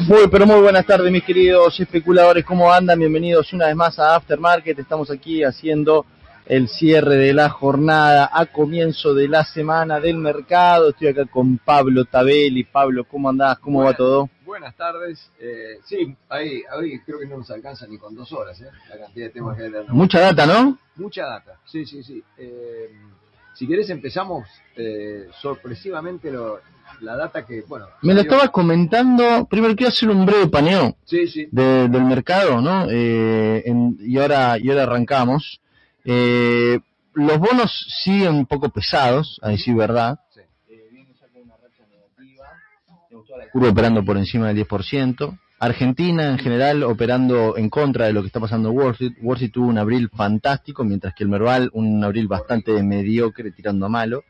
Muy, pero muy buenas tardes, mis queridos especuladores. ¿Cómo andan? Bienvenidos una vez más a Aftermarket. Estamos aquí haciendo el cierre de la jornada a comienzo de la semana del mercado. Estoy acá con Pablo Tabelli. Pablo, ¿cómo andás? ¿Cómo va todo? Buenas tardes. Sí, ahí creo que no nos alcanza ni con 2 horas, la cantidad de temas que hay. Mucha data, ¿no? Mucha data, sí. Si querés empezamos sorpresivamente la data que, bueno... Me lo estabas comentando. Primero quiero hacer un breve paneo del mercado, ¿no? Y ahora arrancamos. Los bonos siguen un poco pesados, a decir verdad. Sí. Viene ya con una racha negativa. Tenemos toda la curva operando por encima del 10%. Argentina en general operando en contra de lo que está pasando en Wall Street. Wall Street tuvo un abril fantástico, mientras que el Merval un abril bastante mediocre, tirando a malo.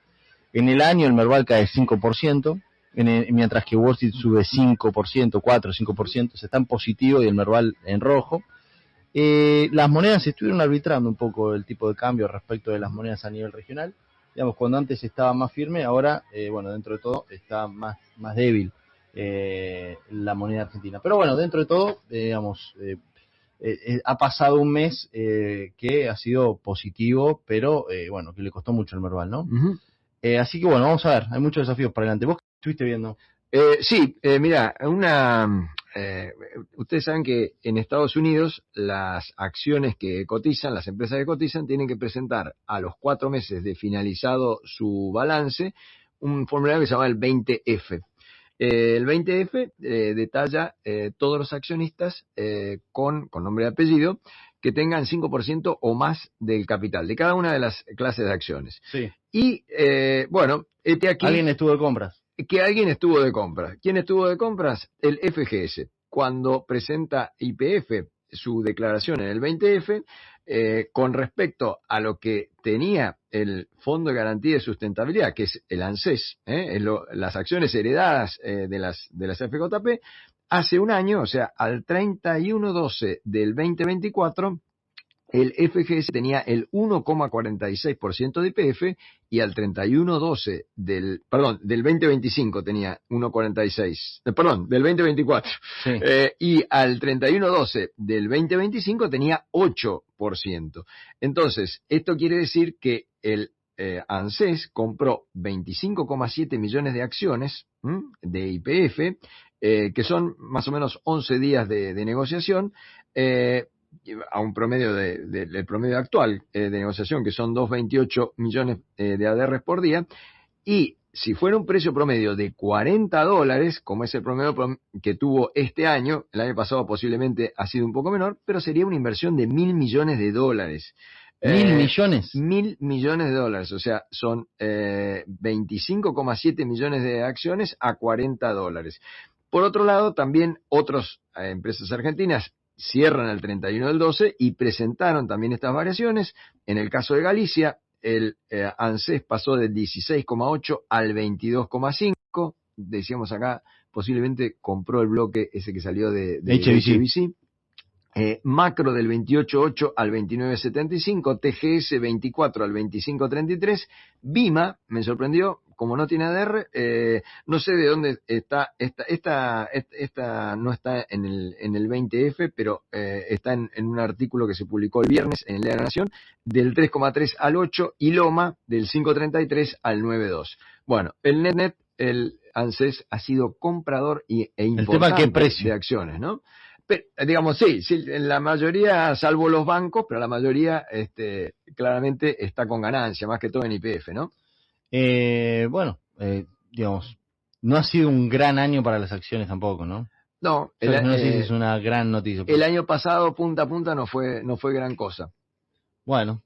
En el año el Merval cae 5%, mientras que Wall Street sube 5%, 4, 5%, se está en positivo y el Merval en rojo. Las monedas estuvieron arbitrando un poco el tipo de cambio respecto de las monedas a nivel regional. Digamos, cuando antes estaba más firme, ahora, bueno, dentro de todo está más débil la moneda argentina. Pero bueno, dentro de todo, digamos, ha pasado un mes que ha sido positivo, pero bueno, que le costó mucho al Merval, ¿no? Uh-huh. Así que bueno, vamos a ver, hay muchos desafíos para adelante. ¿Vos qué estuviste viendo? Mira, ustedes saben que en Estados Unidos las acciones que cotizan, las empresas que cotizan, tienen que presentar a los 4 meses de finalizado su balance un formulario que se llama el 20F. El 20F detalla todos los accionistas con nombre y apellido que tengan 5% o más del capital de cada una de las clases de acciones. Sí. Y bueno, aquí... ¿Alguien estuvo de compras? Que alguien estuvo de compras. ¿Quién estuvo de compras? El FGS. Cuando presenta YPF su declaración en el 20F, con respecto a lo que tenía el Fondo de Garantía de Sustentabilidad, que es el ANSES, las acciones heredadas de las FJP, hace un año, o sea, al 31/12 del 2024, el FGS tenía el 1,46% de YPF y al 31/12 del 2025 tenía 1,46, del 2024. Sí. Y al 31/12 del 2025 tenía 8%. Entonces, esto quiere decir que el ANSES compró 25,7 millones de acciones de YPF, que son más o menos 11 días de negociación, a un promedio del promedio actual de negociación, que son 2,28 millones de ADRs por día, y si fuera un precio promedio de $40, como es el promedio que tuvo este año, el año pasado posiblemente ha sido un poco menor, pero sería una inversión de $1.000 millones. ¿1.000 millones? $1.000 millones, o sea, son 25,7 millones de acciones a $40. Por otro lado, también otras empresas argentinas cierran el 31/12 y presentaron también estas variaciones. En el caso de Galicia, el ANSES pasó del 16,8 al 22,5. Decíamos acá, posiblemente compró el bloque ese que salió de HBC. Macro del 28,8 al 29,75, TGS 24 al 25,33, Bima, me sorprendió, como no tiene ADR, no sé de dónde está, esta no está en el 20F, pero está en un artículo que se publicó el viernes en el Día de la Nación, del 3,3 al 8, y Loma del 5,33 al 9,2. Bueno, el net, el ANSES ha sido comprador e importante de acciones, ¿no? Pero, digamos, sí, la mayoría, salvo los bancos, pero la mayoría claramente está con ganancia, más que todo en YPF, ¿no? Bueno, digamos, no ha sido un gran año para las acciones tampoco, ¿no? No, no sé si es una gran noticia. El año pasado, punta a punta, no fue gran cosa. Bueno,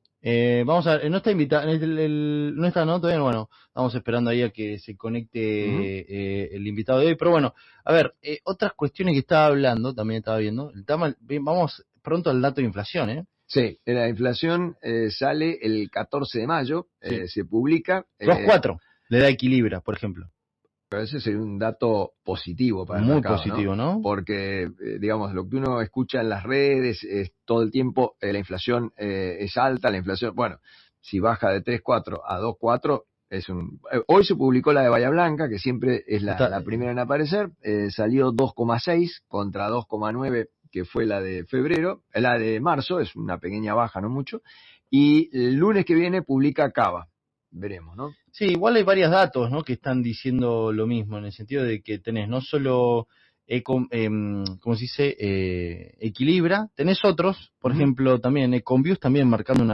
vamos a ver, no está invitado, no está, ¿no? Todavía, bueno, estamos esperando ahí a que se conecte el invitado de hoy, pero bueno, a ver, otras cuestiones que estaba hablando, también estaba viendo, vamos pronto al dato de inflación, ¿eh? Sí, la inflación sale el 14 de mayo, sí. Se publica. 2,4 le da Equilibra, por ejemplo. Pero ese sería un dato positivo para el mercado. Muy positivo, ¿no? Porque, digamos, lo que uno escucha en las redes es todo el tiempo, la inflación es alta, la inflación, bueno, si baja de 3,4 a 2,4, Hoy se publicó la de Bahía Blanca, que siempre es la primera en aparecer. Salió 2,6 contra 2,9 que fue la de febrero. La de marzo es una pequeña baja, no mucho. Y el lunes que viene publica Cava. Veremos, ¿no? Sí, igual hay varios datos, ¿no?, que están diciendo lo mismo, en el sentido de que tenés no solo, ¿cómo se dice?, Equilibra, tenés otros, por ejemplo, también Ecomviews también marcando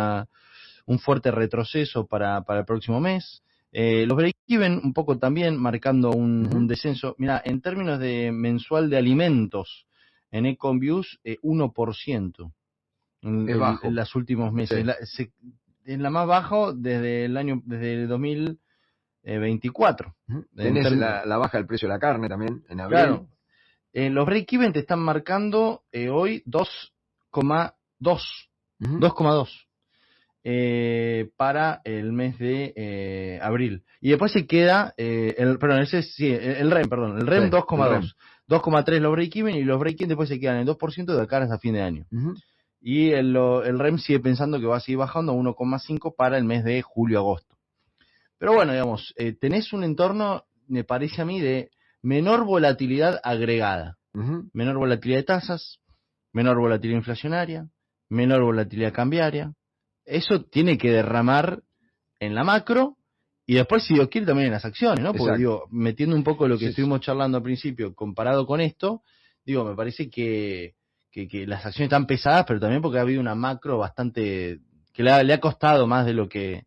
un fuerte retroceso para el próximo mes. Los break-even un poco también marcando un descenso. Mira, en términos de mensual de alimentos, en Ecomviews, 1%. Es bajo. En los últimos meses. Sí. En la más bajo desde el 2024. Tenés la baja del precio de la carne también en abril. Claro. Los break-even te están marcando hoy 2,2. 2,2. Para el mes de abril. Y después se queda, el REM, perdón, el REM Sí, 2,2. 2,3 los break-even, y los break-even después se quedan en 2% de cara hasta fin de año. Y el REM sigue pensando que va a seguir bajando a 1,5 para el mes de julio-agosto. Pero bueno, digamos, tenés un entorno, me parece a mí, de menor volatilidad agregada. Menor volatilidad de tasas, menor volatilidad inflacionaria, menor volatilidad cambiaria. Eso tiene que derramar en la macro y después, si Dios quiere, también en las acciones, ¿no? Porque, exacto, digo, metiendo un poco lo que estuvimos charlando al principio, comparado con esto, digo, me parece que las acciones están pesadas, pero también porque ha habido una macro bastante que le ha costado más de lo que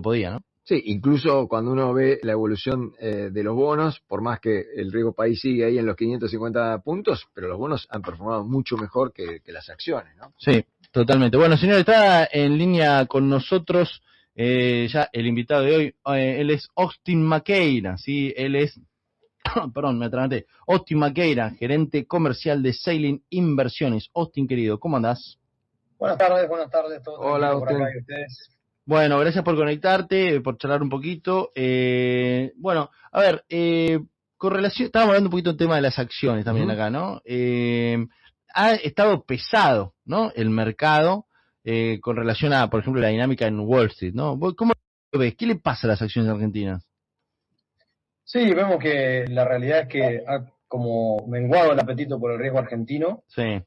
podía, ¿no? Sí, incluso cuando uno ve la evolución de los bonos, por más que el riesgo país sigue ahí en los 550 puntos, pero los bonos han performado mucho mejor que las acciones, ¿no? Sí, totalmente. Bueno, señor, está en línea con nosotros ya el invitado de hoy. Él es Austin Maqueira, ¿sí? Él es, perdón, me atraganté. Austin Maqueira, gerente comercial de Sailing Inversiones. Austin, querido, ¿cómo andás? Buenas tardes, todo Hola, tranquilo por Austin. acá y ustedes. Bueno, gracias por conectarte, por charlar un poquito. Bueno, a ver, con relación, estábamos hablando un poquito del tema de las acciones también acá, ¿no? Ha estado pesado, ¿no?, el mercado con relación a, por ejemplo, la dinámica en Wall Street, ¿no? ¿Cómo lo ves? ¿Qué le pasa a las acciones argentinas? Sí, vemos que la realidad es que ha como menguado el apetito por el riesgo argentino. Sí.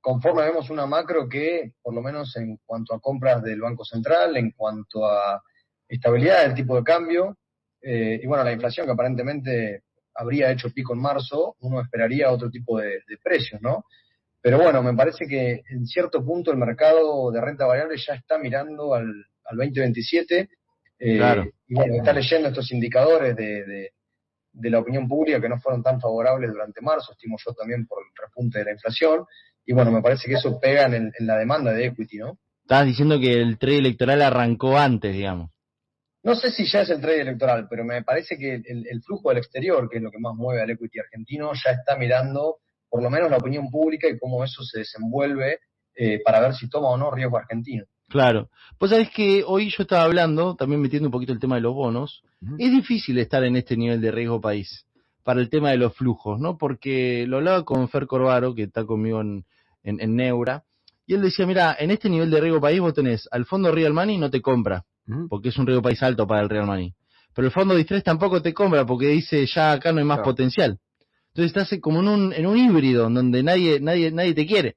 Conforme vemos una macro que, por lo menos en cuanto a compras del Banco Central, en cuanto a estabilidad del tipo de cambio, y bueno, la inflación que aparentemente habría hecho pico en marzo, uno esperaría otro tipo de precios, ¿no? Pero bueno, me parece que en cierto punto el mercado de renta variable ya está mirando al 2027, Claro. y bueno, está leyendo estos indicadores de la opinión pública que no fueron tan favorables durante marzo, estimo yo también por el repunte de la inflación, y bueno, me parece que eso pega en la demanda de equity, ¿no? Estabas diciendo que el trade electoral arrancó antes, digamos. No sé si ya es el trade electoral, pero me parece que el flujo del exterior, que es lo que más mueve al equity argentino, ya está mirando por lo menos la opinión pública y cómo eso se desenvuelve para ver si toma o no riesgo argentino. Claro. Pues sabés que hoy yo estaba hablando, también metiendo un poquito el tema de los bonos. Es difícil estar en este nivel de riesgo país para el tema de los flujos, ¿no? Porque lo hablaba con Fer Corvaro, que está conmigo en Neura, y él decía, mira, en este nivel de riesgo país vos tenés al fondo Real Money, no te compra, porque es un riesgo país alto para el Real Money. Pero el fondo Distress tampoco te compra, porque dice, ya acá no hay más potencial. Entonces estás como en un híbrido, en donde nadie te quiere.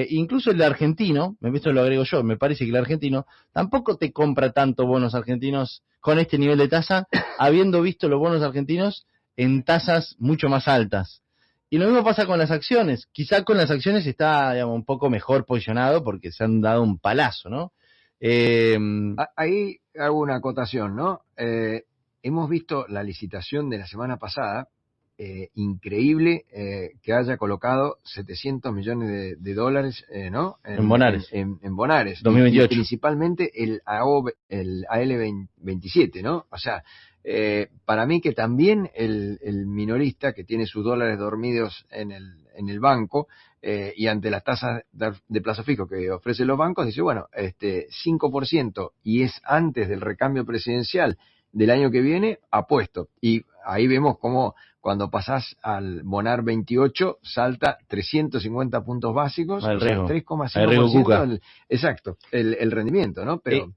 Incluso el argentino, esto lo agrego yo, me parece que el argentino tampoco te compra tanto bonos argentinos con este nivel de tasa, habiendo visto los bonos argentinos en tasas mucho más altas. Y lo mismo pasa con las acciones. Quizá con las acciones está, digamos, un poco mejor posicionado porque se han dado un palazo, ¿no? Ahí hago una acotación, ¿no? Hemos visto la licitación de la semana pasada. Increíble que haya colocado 700 millones de dólares, ¿no? En Bonares. En Bonares. 2028. Y principalmente el AL27, ¿no? O sea, para mí que también el minorista que tiene sus dólares dormidos en el banco y ante las tasas de plazo fijo que ofrecen los bancos, dice, bueno, 5% y es antes del recambio presidencial del año que viene, apuesto. Y ahí vemos cómo cuando pasás al Bonar 28 salta 350 puntos básicos, el riesgo. 3,5%. Exacto, el rendimiento, ¿no? Pero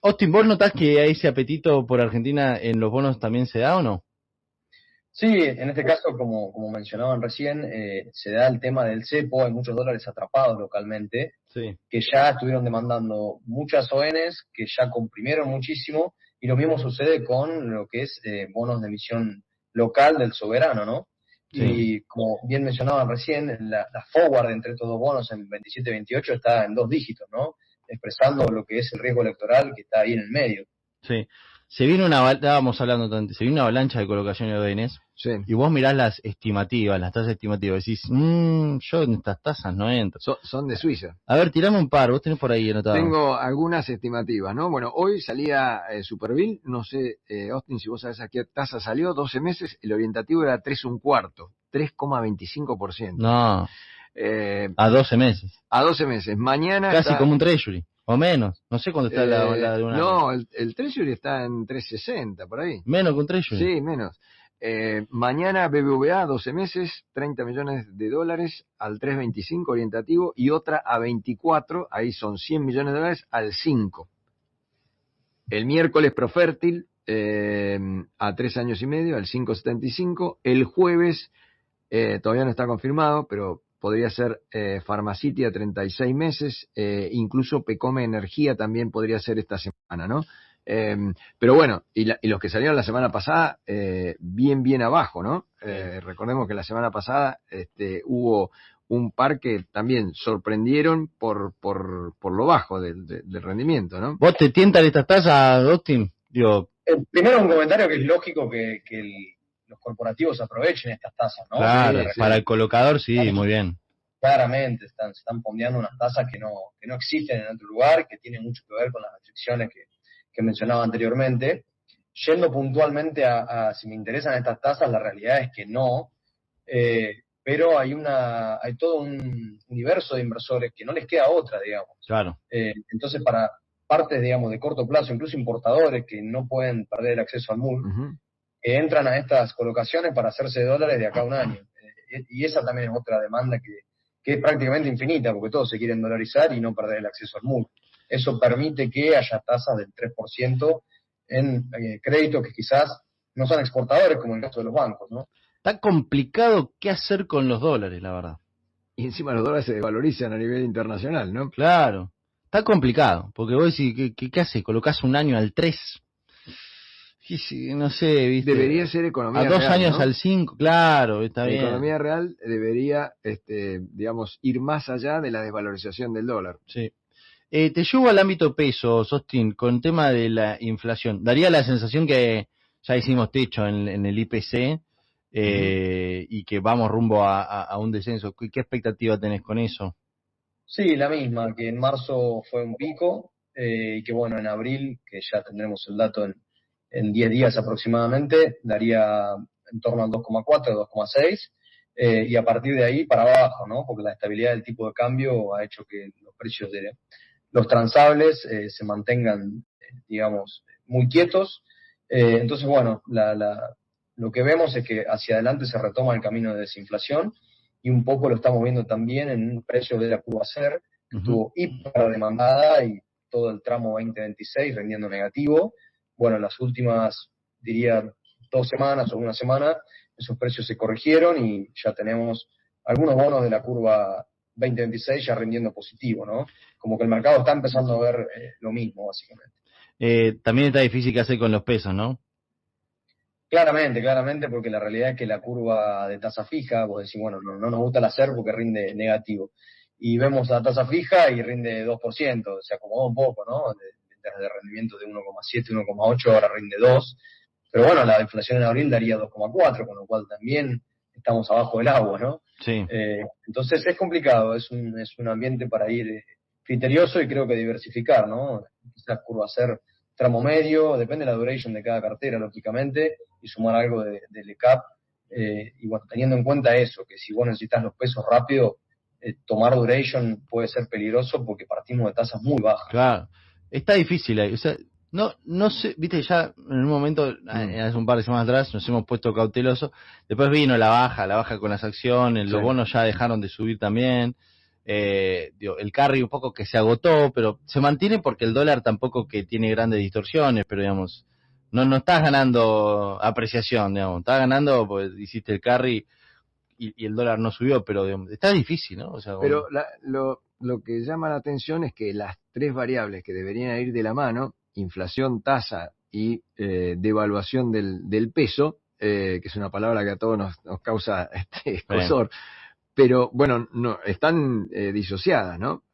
Austin, ¿vos notás que ese apetito por Argentina en los bonos también se da o no? Sí, en este caso, como mencionaban recién, se da el tema del cepo, hay muchos dólares atrapados localmente, Sí. que ya estuvieron demandando muchas ONs, que ya comprimieron muchísimo, y lo mismo sucede con lo que es bonos de emisión local del soberano, ¿no? Sí. Y como bien mencionaban recién, la forward entre estos dos bonos en 27-28 está en 2 dígitos, ¿no? Expresando lo que es el riesgo electoral que está ahí en el medio. Sí. Estábamos hablando antes, se viene una avalancha de colocaciones de ONs, Sí. y vos mirás las estimativas, las tasas estimativas, decís, yo en estas tasas no entro. Son de Suiza. A ver, tirame un par, vos tenés por ahí anotado. Tengo algunas estimativas, ¿no? Bueno, hoy salía Superbill, no sé, Austin, si vos sabés a qué tasa salió, 12 meses, el orientativo era 3,25, 3,25%. No, Eh, a 12 meses. a 12 meses. Mañana Casi está, como un treasury, o menos. No sé cuándo está la de un año. no, el Treasury está en 3,60, por ahí. Menos que un treasury. Sí, menos. Mañana BBVA, 12 meses, 30 millones de dólares al 3,25 orientativo y otra a 24, ahí son 100 millones de dólares al 5. El miércoles Profértil a 3 años y medio al 5,75. El jueves, todavía no está confirmado, pero podría ser Pharmacity a 36 meses, incluso Pecome Energía también podría ser esta semana, ¿no? Pero bueno, y los que salieron la semana pasada, bien abajo, ¿no? Recordemos que la semana pasada hubo un par que también sorprendieron por lo bajo del rendimiento, ¿no? ¿Vos te tientan estas tasas, Austin? Digo, Primero un comentario que es lógico que los corporativos aprovechen estas tasas, ¿no? claro, Sí. para el colocador sí, muy bien. Claramente se están pondeando unas tasas que no existen en otro lugar, que tienen mucho que ver con las restricciones que mencionaba anteriormente. Yendo puntualmente a si me interesan estas tasas, la realidad es que no, pero hay todo un universo de inversores que no les queda otra, digamos. Claro. Entonces, para partes, digamos, de corto plazo, incluso importadores que no pueden perder el acceso al MUL, Uh-huh. entran a estas colocaciones para hacerse dólares de acá a un año. Y esa también es otra demanda que es prácticamente infinita, porque todos se quieren dolarizar y no perder el acceso al MUL. Eso permite que haya tasas del 3% en créditos que quizás no son exportadores, como en el caso de los bancos, ¿no? Está complicado qué hacer con los dólares, la verdad. Y encima los dólares se desvalorizan a nivel internacional, ¿no? Claro. Está complicado, porque vos decís, ¿qué haces? ¿Colocás un año al 3? Y sí, no sé, ¿viste? Debería ser economía a 2 real, años ¿no? al 5, claro, está La bien. economía real debería, digamos, ir más allá de la desvalorización del dólar. Sí. Te llevo al ámbito peso, Austin, con el tema de la inflación. Daría la sensación que ya hicimos techo en el IPC y que vamos rumbo a un descenso. ¿Qué expectativa tenés con eso? Sí, la misma, que en marzo fue un pico y que bueno, en abril, que ya tendremos el dato en 10 días aproximadamente, daría en torno al 2,4, 2,6 y a partir de ahí para abajo, ¿no? Porque la estabilidad del tipo de cambio ha hecho que los precios de los transables se mantengan, digamos, muy quietos. Entonces, bueno, lo que vemos es que hacia adelante se retoma el camino de desinflación y un poco lo estamos viendo también en un precio de la curva SER, que estuvo hiper demandada y todo el tramo 2026 rendiendo negativo. Bueno, las últimas, diría, 2 semanas o una semana, esos precios se corrigieron y ya tenemos algunos bonos de la curva 2026 ya rindiendo positivo, ¿no? Como que el mercado está empezando a ver lo mismo, básicamente. También está difícil que hacer con los pesos, ¿no? Claramente, porque la realidad es que la curva de tasa fija, vos decís, bueno, no nos gusta la SER porque rinde negativo. Y vemos la tasa fija y rinde 2%, se acomodó un poco, ¿no? De rendimiento de 1,7, 1,8, ahora rinde 2. Pero bueno, la inflación en abril daría 2,4, con lo cual también estamos abajo del agua, ¿no? Sí. Entonces es complicado, es un ambiente para ir criterioso y creo que diversificar, ¿no? Quizás curva SER tramo medio, depende de la duration de cada cartera, lógicamente, y sumar algo de LECAP. Y bueno, teniendo en cuenta eso, que si vos necesitas los pesos rápido, tomar duration puede ser peligroso porque partimos de tasas muy bajas. Claro, está difícil ahí. O sea, no sé, viste, ya en un momento, hace un par de semanas atrás, nos hemos puesto cautelosos. Después vino la baja con las acciones, los bonos ya dejaron de subir también. el carry un poco que se agotó, pero se mantiene porque el dólar tampoco que tiene grandes distorsiones, pero digamos, no estás ganando apreciación, digamos, estás ganando, pues hiciste el carry y el dólar no subió, pero digamos, está difícil, ¿no? O sea, Pero lo que llama la atención es que las tres variables que deberían ir de la mano, inflación, tasa y devaluación del peso, que es una palabra que a todos nos causa escozor, pero bueno, no están disociadas, ¿no?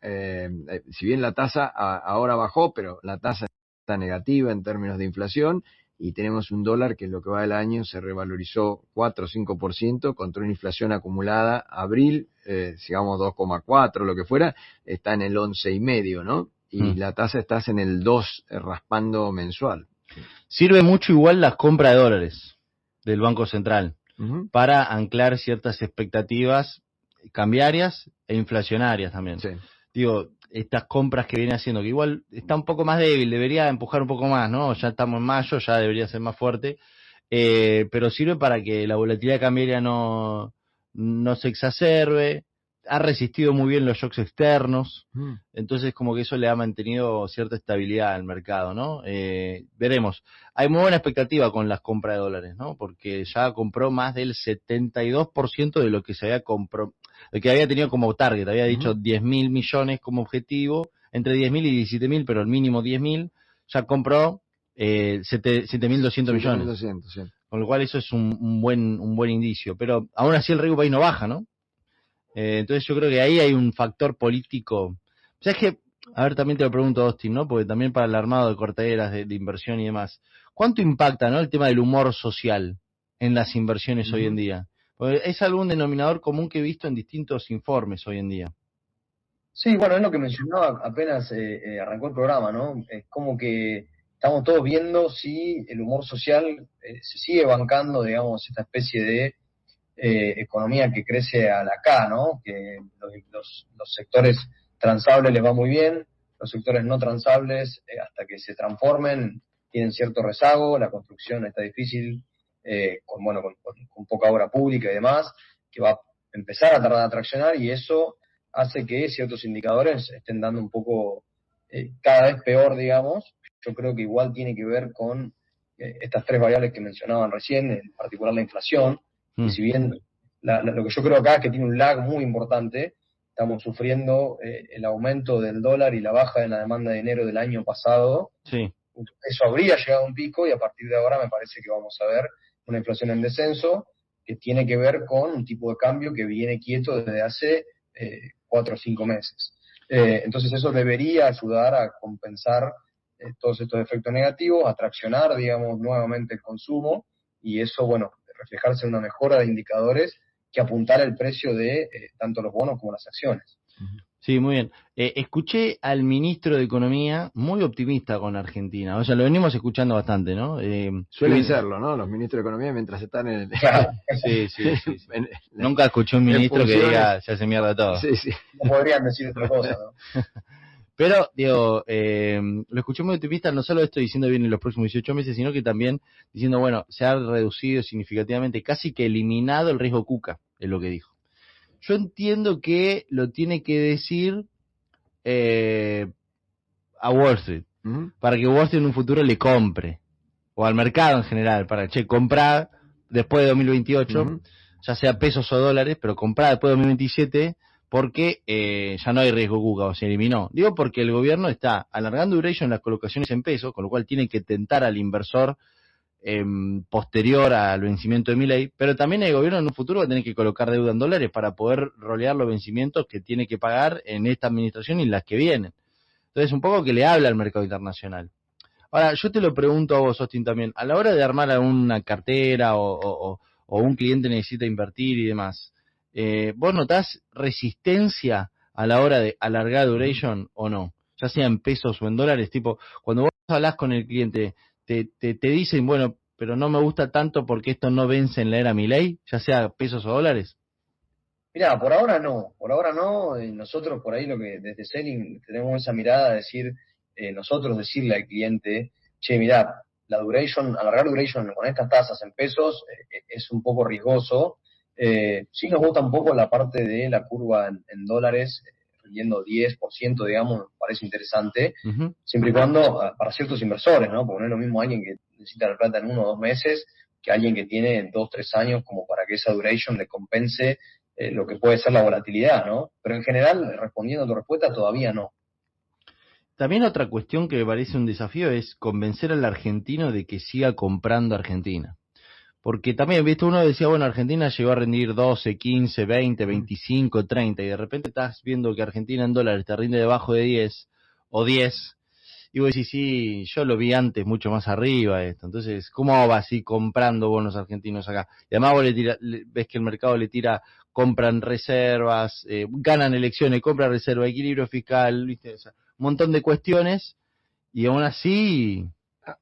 Si bien la tasa ahora bajó, pero la tasa está negativa en términos de inflación, y tenemos un dólar que en lo que va del año se revalorizó 4 o 5%, contra una inflación acumulada abril, digamos 2,4, lo que fuera, está en el 11,5, ¿no? Y la tasa está en el 2 raspando mensual. Sirve mucho igual las compras de dólares del Banco Central para anclar ciertas expectativas cambiarias e inflacionarias también. Sí. Digo, estas compras que viene haciendo, que igual está un poco más débil, debería empujar un poco más, ¿no? Ya estamos en mayo, ya debería ser más fuerte, pero sirve para que la volatilidad cambiaria no se exacerbe. Ha resistido muy bien los shocks externos, entonces como que eso le ha mantenido cierta estabilidad al mercado, ¿no? Veremos. Hay muy buena expectativa con las compras de dólares, ¿no? Porque ya compró más del 72% de lo que se había comprado, el que había tenido como target, había dicho 10.000 millones como objetivo, entre 10.000 y 17.000, pero el mínimo 10.000, ya compró 7.200 millones. 7.200, sí. Con lo cual eso es un buen indicio, pero aún así el riesgo país no baja, ¿no? Entonces yo creo que ahí hay un factor político. O sea, es que, a ver, también te lo pregunto, Austin, ¿no? Porque también para el armado de cortaderas de inversión y demás, ¿cuánto impacta, ¿no?, el tema del humor social en las inversiones hoy en día? Porque es algún denominador común que he visto en distintos informes hoy en día. Sí, bueno, es lo que mencionaba apenas arrancó el programa, ¿no? Es como que estamos todos viendo si el humor social se sigue bancando, digamos, esta especie de economía que crece a la K, ¿no? Que los sectores transables les va muy bien, los sectores no transables, hasta que se transformen, tienen cierto rezago, la construcción está difícil, con poca obra pública y demás, que va a empezar a tardar a traccionar, y eso hace que ciertos indicadores estén dando un poco cada vez peor, digamos. Yo creo que igual tiene que ver con estas tres variables que mencionaban recién, en particular la inflación, y si bien lo que yo creo acá es que tiene un lag muy importante, estamos sufriendo el aumento del dólar y la baja de la demanda de enero del año pasado. Sí. Eso habría llegado a un pico, y a partir de ahora me parece que vamos a ver una inflación en descenso, que tiene que ver con un tipo de cambio que viene quieto desde hace 4 o 5 meses. Entonces eso debería ayudar a compensar todos estos efectos negativos, a traccionar, digamos, nuevamente el consumo, y eso, bueno, reflejarse en una mejora de indicadores que apuntar el precio de tanto los bonos como las acciones. Sí, muy bien. Escuché al ministro de Economía muy optimista con Argentina. O sea, lo venimos escuchando bastante, ¿no? Suelen serlo, ¿no? Los ministros de Economía mientras están en el... Claro. Sí. Nunca escuché un ministro que diga se hace mierda todo. Sí. No podrían decir otra cosa, ¿no? Pero, digo, lo escuché muy optimista, no solo esto diciendo bien en los próximos 18 meses, sino que también diciendo, bueno, se ha reducido significativamente, casi que eliminado el riesgo Kuka, es lo que dijo. Yo entiendo que lo tiene que decir a Wall Street, para que Wall Street en un futuro le compre, o al mercado en general, para, comprar después de 2028, ya sea pesos o dólares, pero comprar después de 2027, porque ya no hay riesgo Kuka, o se eliminó. Digo porque el gobierno está alargando duration en las colocaciones en pesos, con lo cual tiene que tentar al inversor posterior al vencimiento de Milei, pero también el gobierno en un futuro va a tener que colocar deuda en dólares para poder rolear los vencimientos que tiene que pagar en esta administración y las que vienen. Entonces, un poco que le habla al mercado internacional. Ahora, yo te lo pregunto a vos, Austin, también, a la hora de armar alguna cartera o un cliente necesita invertir y demás, ¿vos notás resistencia a la hora de alargar duration o no? Ya sea en pesos o en dólares, tipo, cuando vos hablás con el cliente, te dicen, bueno, pero no me gusta tanto porque esto no vence en la era Milei, ya sea pesos o dólares. Mirá, por ahora no, nosotros por ahí lo que desde Selling tenemos esa mirada de decir, nosotros decirle al cliente, che, mirá, alargar duration con estas tasas en pesos es un poco riesgoso. Sí nos gusta un poco la parte de la curva en dólares, rindiendo 10%, digamos, me parece interesante, Ujú. siempre y cuando para ciertos inversores, ¿no? Porque no es lo mismo alguien que necesita la plata en 1 o 2 meses que alguien que tiene 2 o 3 años como para que esa duration le compense lo que puede ser la volatilidad, ¿no? Pero en general, respondiendo a tu respuesta, todavía no. También otra cuestión que me parece un desafío es convencer al argentino de que siga comprando Argentina. Porque también, viste, uno decía, bueno, Argentina llegó a rendir 12, 15, 20, 25, 30, y de repente estás viendo que Argentina en dólares te rinde debajo de 10 o 10, y vos decís, sí, yo lo vi antes mucho más arriba esto. Entonces, ¿cómo va así comprando bonos argentinos acá? Y además vos ves que el mercado le tira, compran reservas, ganan elecciones, compran reserva, equilibrio fiscal, viste, o sea, un montón de cuestiones, y aún así,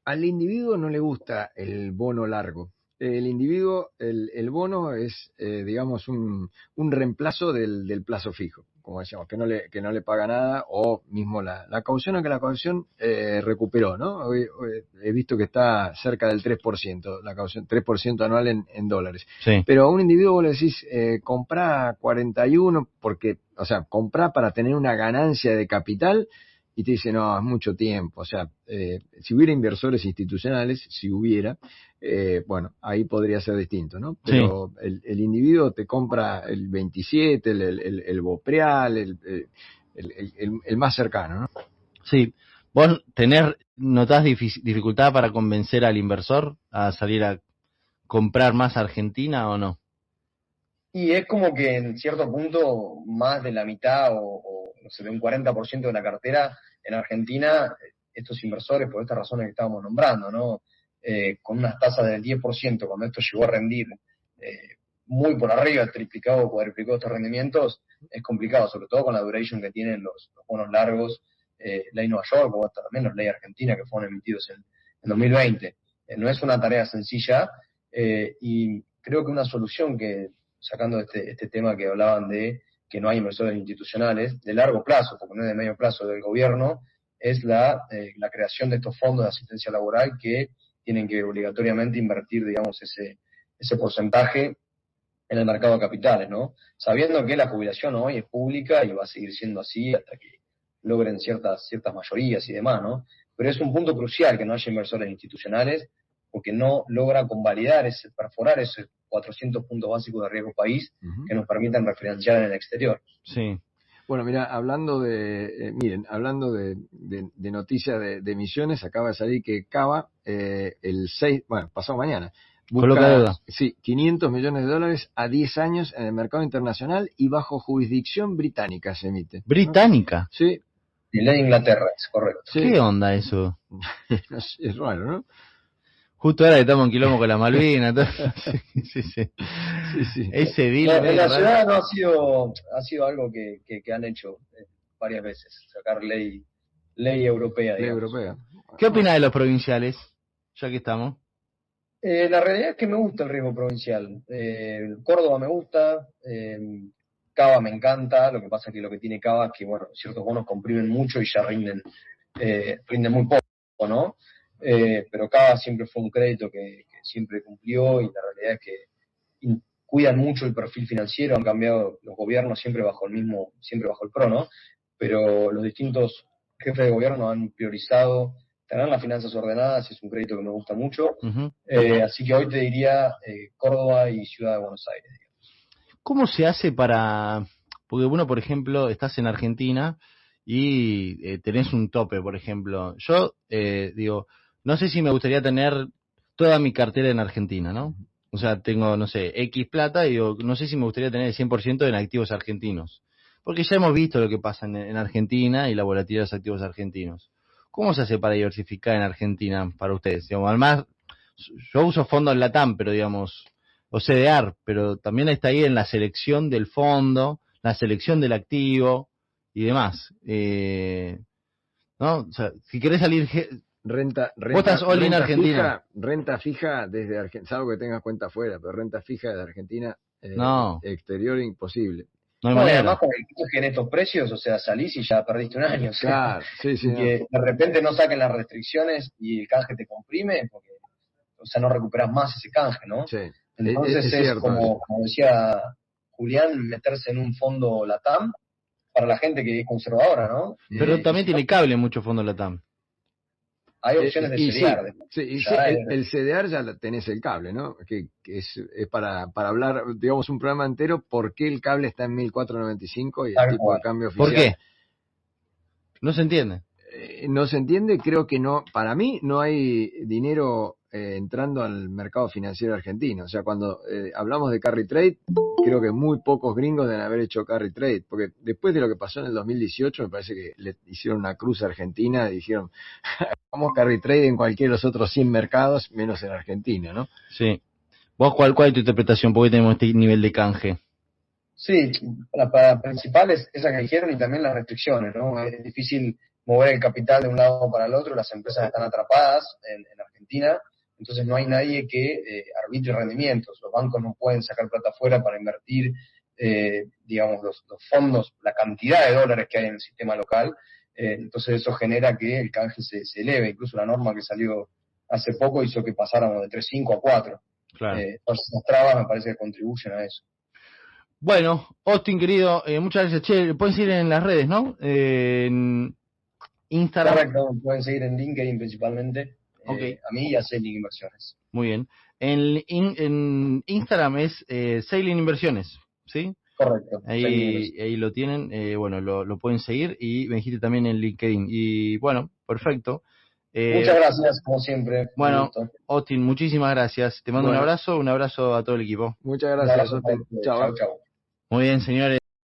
Al individuo no le gusta el bono largo. El individuo, el bono es, digamos, un reemplazo del plazo fijo, como decíamos, que no le paga nada, o mismo la caución, aunque la caución recuperó, ¿no? Hoy he visto que está cerca del 3%, la caución, 3% anual en dólares. sí. Pero a un individuo vos le decís, comprá 41, porque, o sea, comprá para tener una ganancia de capital, y te dice, no, es mucho tiempo. O sea, si hubiera inversores institucionales, si hubiera, bueno, ahí podría ser distinto, ¿no? Pero sí, el individuo te compra el 27, el Bopreal, el más cercano, ¿no? Sí. ¿Vos notás dificultad para convencer al inversor a salir a comprar más Argentina o no? Y es como que en cierto punto más de la mitad o no sé, de un 40% de la cartera en Argentina, estos inversores, por estas razones que estábamos nombrando, ¿no? Con unas tasas del 10%, cuando esto llegó a rendir muy por arriba, triplicado o cuadruplicado estos rendimientos, es complicado, sobre todo con la duration que tienen los bonos largos, ley Nueva York o también los ley Argentina que fueron emitidos en 2020. No es una tarea sencilla y creo que una solución que sacando este tema que hablaban de que no hay inversores institucionales, de largo plazo, porque no es de medio plazo del gobierno, es la creación de estos fondos de asistencia laboral que tienen que obligatoriamente invertir, digamos, ese porcentaje en el mercado de capitales, ¿no? Sabiendo que la jubilación hoy es pública y va a seguir siendo así hasta que logren ciertas mayorías y demás, ¿no? Pero es un punto crucial que no haya inversores institucionales porque no logra convalidar, perforar esos 400 puntos básicos de riesgo país que nos permitan refinanciar en el exterior. Sí. Bueno, mira, hablando de, hablando de noticias de emisiones, acaba de salir que Cava, el 6, bueno, pasado mañana, busca, sí, $500 millones a 10 años en el mercado internacional y bajo jurisdicción británica se emite. ¿Británica? ¿No? Sí. Y la de Inglaterra, es correcto. Sí. ¿Qué onda eso? Es raro, ¿no? Justo ahora que estamos en quilombo con la Malvinas. Sí. Ese deal. En la ciudad no ha sido algo que han hecho varias veces, sacar ley europea. Ley europea. ¿Qué opina de los provinciales? Ya que estamos. La realidad es que me gusta el riesgo provincial. Córdoba me gusta, Cava me encanta, lo que pasa es que lo que tiene Cava es que, bueno, ciertos bonos comprimen mucho y ya rinden muy poco, ¿no? Pero Cava siempre fue un crédito que siempre cumplió y la realidad es que cuidan mucho el perfil financiero, han cambiado los gobiernos siempre bajo el PRO, ¿no? Pero los distintos jefes de gobierno han priorizado tener las finanzas ordenadas, es un crédito que me gusta mucho, así que hoy te diría Córdoba y Ciudad de Buenos Aires. Digamos. ¿Cómo se hace para...? Porque uno, por ejemplo, estás en Argentina y tenés un tope, por ejemplo. Yo digo, no sé si me gustaría tener toda mi cartera en Argentina, ¿no? O sea, tengo, no sé, X plata y digo, no sé si me gustaría tener el 100% en activos argentinos. Porque ya hemos visto lo que pasa en Argentina y la volatilidad de los activos argentinos. ¿Cómo se hace para diversificar en Argentina para ustedes? Digamos, además, yo uso fondos en Latam, pero digamos, o CDR, pero también está ahí en la selección del fondo, la selección del activo y demás. ¿No? O sea, si querés salir... Renta vos estás all in Argentina. Renta fija desde Argentina, salvo que tengas cuenta afuera, pero renta fija de Argentina, no. Exterior imposible. No hay manera. Además, con el que en estos precios, o sea, salís y ya perdiste un año. O sea, claro, sí. Y que de repente no saquen las restricciones y el canje te comprime, porque, o sea, no recuperas más ese canje, ¿no? Sí. Entonces es como decía Julián, meterse en un fondo LATAM para la gente que es conservadora, ¿no? Pero también tiene cable mucho fondo LATAM. Hay opciones de CDR. El CDR ya tenés el cable, ¿no? Que es para hablar, digamos, un programa entero, por qué el cable está en 1495 y el tipo de cambio oficial. ¿Por qué? No se entiende. No se entiende, creo que no, para mí no hay dinero entrando al mercado financiero argentino. O sea, cuando hablamos de carry trade, creo que muy pocos gringos deben haber hecho carry trade, porque después de lo que pasó en el 2018, me parece que le hicieron una cruz a Argentina y dijeron, vamos carry trade en cualquiera de los otros 100 mercados, menos en Argentina, ¿no? Sí. ¿Vos cuál es tu interpretación? ¿Por qué tenemos este nivel de canje? Sí, la principal es esa que dijeron y también las restricciones, ¿no? Es difícil mover el capital de un lado para el otro, las empresas están atrapadas en Argentina, entonces no hay nadie que arbitre rendimientos, los bancos no pueden sacar plata afuera para invertir, digamos, los fondos, la cantidad de dólares que hay en el sistema local, entonces eso genera que el canje se eleve, incluso la norma que salió hace poco hizo que pasáramos de 3.5 a 4. Claro. Todas esas trabas me parece que contribuyen a eso. Bueno, Austin, querido, muchas gracias. Che, pueden seguir en las redes, ¿no? En Instagram. Correcto, pueden seguir en LinkedIn principalmente. Okay. A mí y a Sailing Inversiones. Muy bien. En Instagram es Sailing Inversiones, ¿sí? Correcto. Ahí lo tienen, bueno, lo pueden seguir y me dijiste también en LinkedIn. Y bueno, perfecto. Muchas gracias, como siempre. Bueno, Austin, muchísimas gracias. Te mando un abrazo a todo el equipo. Muchas gracias, Austin. Chao. Muy bien, señores.